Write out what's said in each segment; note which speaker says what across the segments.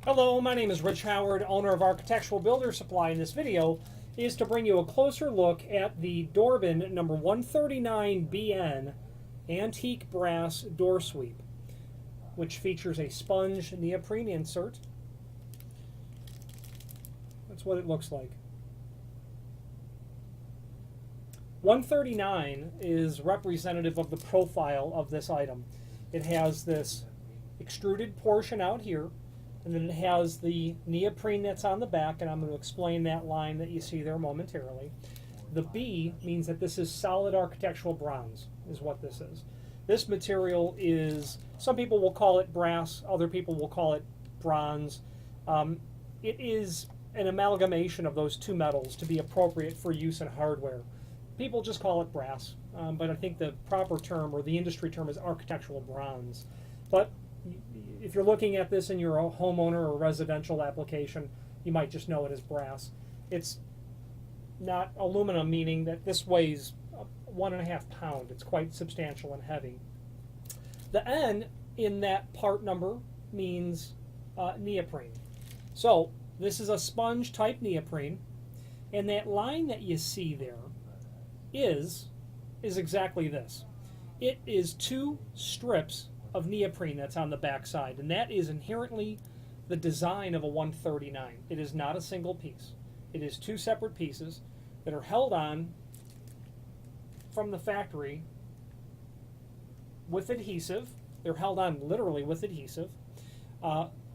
Speaker 1: Hello, my name is Rich Howard, owner of Architectural Builder Supply. In this video is to bring you a closer look at the Dorbin number 139BN antique brass door sweep, which features a sponge neoprene insert. That's what it looks like. 139 is representative of the profile of this item. It has this extruded portion out here, and then it has the neoprene that's on the back, and I'm going to explain that line that you see there momentarily. The B means that this is solid architectural bronze, is what this is. This material is, some people will call it brass, other people will call it bronze. It is an amalgamation of those two metals to be appropriate for use in hardware. People just call it brass, but I think the proper term, or the industry term, is architectural bronze. But if you're looking at this in your homeowner or residential application, you might just know it as brass. It's not aluminum, meaning that this weighs 1.5 pounds. It's quite substantial and heavy. The N in that part number means neoprene. So this is a sponge type neoprene, and that line that you see there is exactly this. It is two strips of neoprene that's on the back side, and that is inherently the design of a 139. It is not a single piece. It is two separate pieces that are held on from the factory with adhesive. They're held on literally with adhesive.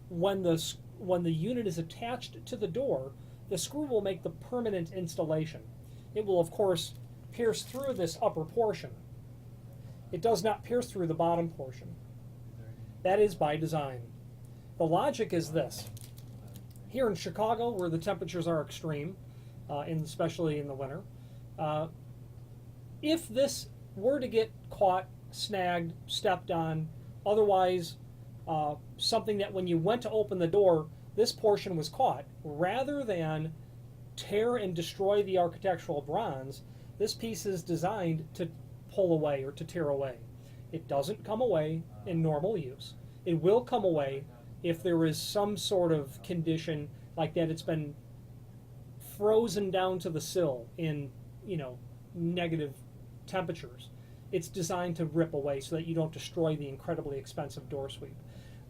Speaker 1: When the unit is attached to the door, the screw will make the permanent installation. It will, of course, pierce through this upper portion. It does not pierce through the bottom portion. That is by design. The logic is this. Here in Chicago, where the temperatures are extreme, especially in the winter, if this were to get caught, snagged, stepped on, otherwise something that when you went to open the door, this portion was caught, rather than tear and destroy the architectural bronze, this piece is designed to pull away or to tear away. It doesn't come away in normal use. It will come away if there is some sort of condition like that. It's been frozen down to the sill in, negative temperatures. It's designed to rip away so that you don't destroy the incredibly expensive door sweep.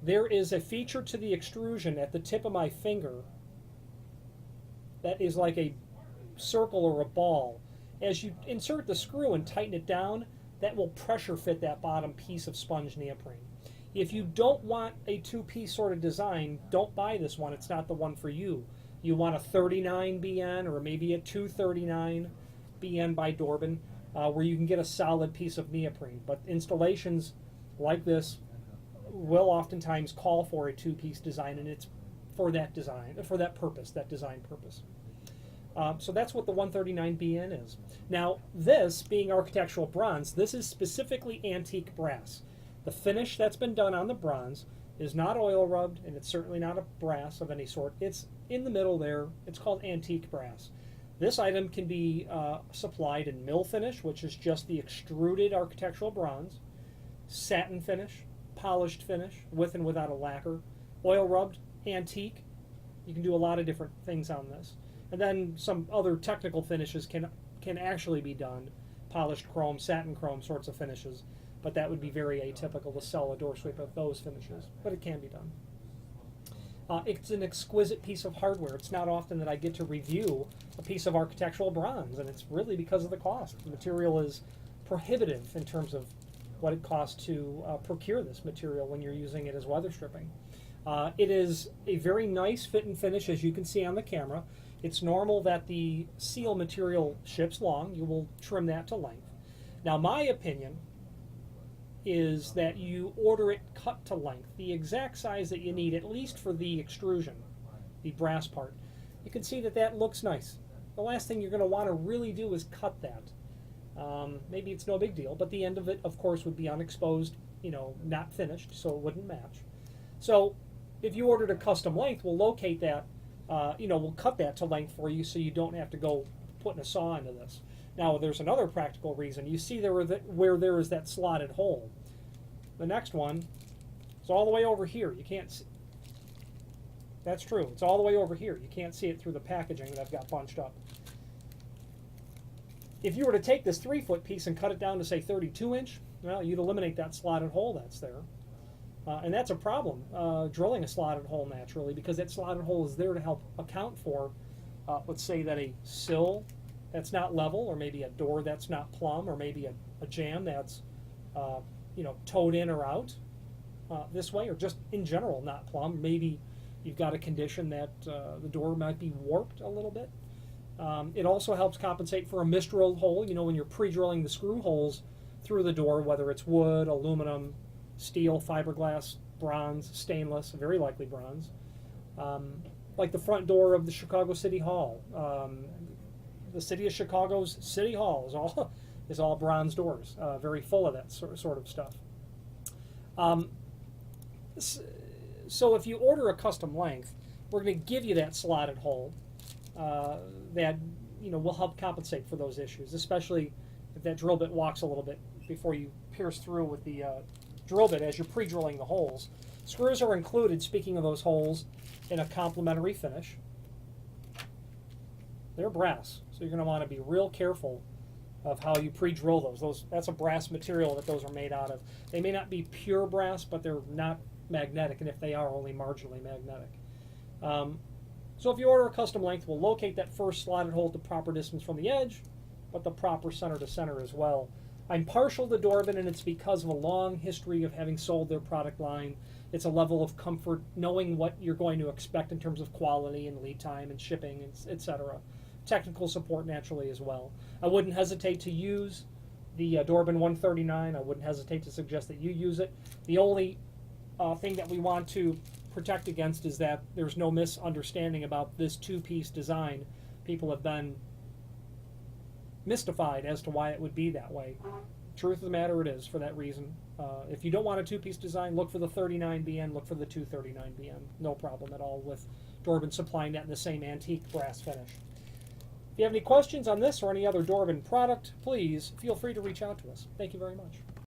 Speaker 1: There is a feature to the extrusion at the tip of my finger that is like a circle or a ball. As you insert the screw and tighten it down, that will pressure fit that bottom piece of sponge neoprene. If you don't want a two-piece sort of design, don't buy this one. It's not the one for you. You want a 39BN or maybe a 239BN by Dorbin, where you can get a solid piece of neoprene. But installations like this will oftentimes call for a two-piece design, and it's for that design, for that purpose, that design purpose. So that's what the 139BN is. Now, this being architectural bronze, this is specifically antique brass. The finish that's been done on the bronze is not oil rubbed, and it's certainly not a brass of any sort. It's in the middle there. It's called antique brass. This item can be supplied in mill finish, which is just the extruded architectural bronze, satin finish, polished finish, with and without a lacquer, oil rubbed, antique. You can do a lot of different things on this. And then some other technical finishes can actually be done, polished chrome, satin chrome sorts of finishes, but that would be very atypical to sell a door sweep of those finishes, but it can be done. It's an exquisite piece of hardware. It's not often that I get to review a piece of architectural bronze, and it's really because of the cost. The material is prohibitive in terms of what it costs to procure this material when you're using it as weather stripping. It is a very nice fit and finish, as you can see on the camera. It's normal that the seal material ships long. You will trim that to length. Now, my opinion is that you order it cut to length, the exact size that you need, at least for the extrusion, the brass part. You can see that that looks nice. The last thing you're going to want to really do is cut that. Maybe it's no big deal, but the end of it, of course, would be unexposed, not finished, so it wouldn't match. So if you ordered a custom length, we'll locate that, we'll cut that to length for you so you don't have to go putting a saw into this. Now, there's another practical reason. You see there where there is that slotted hole. The next one is all the way over here. You can't see. That's true. It's all the way over here. You can't see it through the packaging that I've got bunched up. If you were to take this 3-foot piece and cut it down to, say, 32-inch, well, you'd eliminate that slotted hole that's there. And that's a problem, drilling a slotted hole naturally, because that slotted hole is there to help account for, let's say that a sill that's not level, or maybe a door that's not plumb, or maybe a jamb that's towed in or out this way, or just in general not plumb. Maybe you've got a condition that the door might be warped a little bit. It also helps compensate for a misdrilled hole. When you're pre-drilling the screw holes through the door, whether it's wood, aluminum, steel, fiberglass, bronze, stainless, very likely bronze. Like the front door of the Chicago City Hall. The city of Chicago's City Hall is all bronze doors, very full of that sort of stuff. So if you order a custom length, we're going to give you that slotted hole that will help compensate for those issues, especially if that drill bit walks a little bit before you pierce through with the drill bit as you're pre-drilling the holes. Screws are included, speaking of those holes, in a complementary finish. They're brass, so you're going to want to be real careful of how you pre-drill those. That's a brass material that those are made out of. They may not be pure brass, but they're not magnetic, and if they are, only marginally magnetic. So if you order a custom length, we'll locate that first slotted hole at the proper distance from the edge, but the proper center to center as well. I'm partial to Dorbin, and it's because of a long history of having sold their product line. It's a level of comfort knowing what you're going to expect in terms of quality and lead time and shipping, etc. Technical support naturally as well. I wouldn't hesitate to use the Dorbin 139. I wouldn't hesitate to suggest that you use it. The only thing that we want to protect against is that there's no misunderstanding about this two-piece design. People have been mystified as to why it would be that way. Truth of the matter, it is for that reason. If you don't want a two-piece design, look for the 39BN, look for the 239BN. No problem at all with Dorbin supplying that in the same antique brass finish. If you have any questions on this or any other Dorbin product, please feel free to reach out to us. Thank you very much.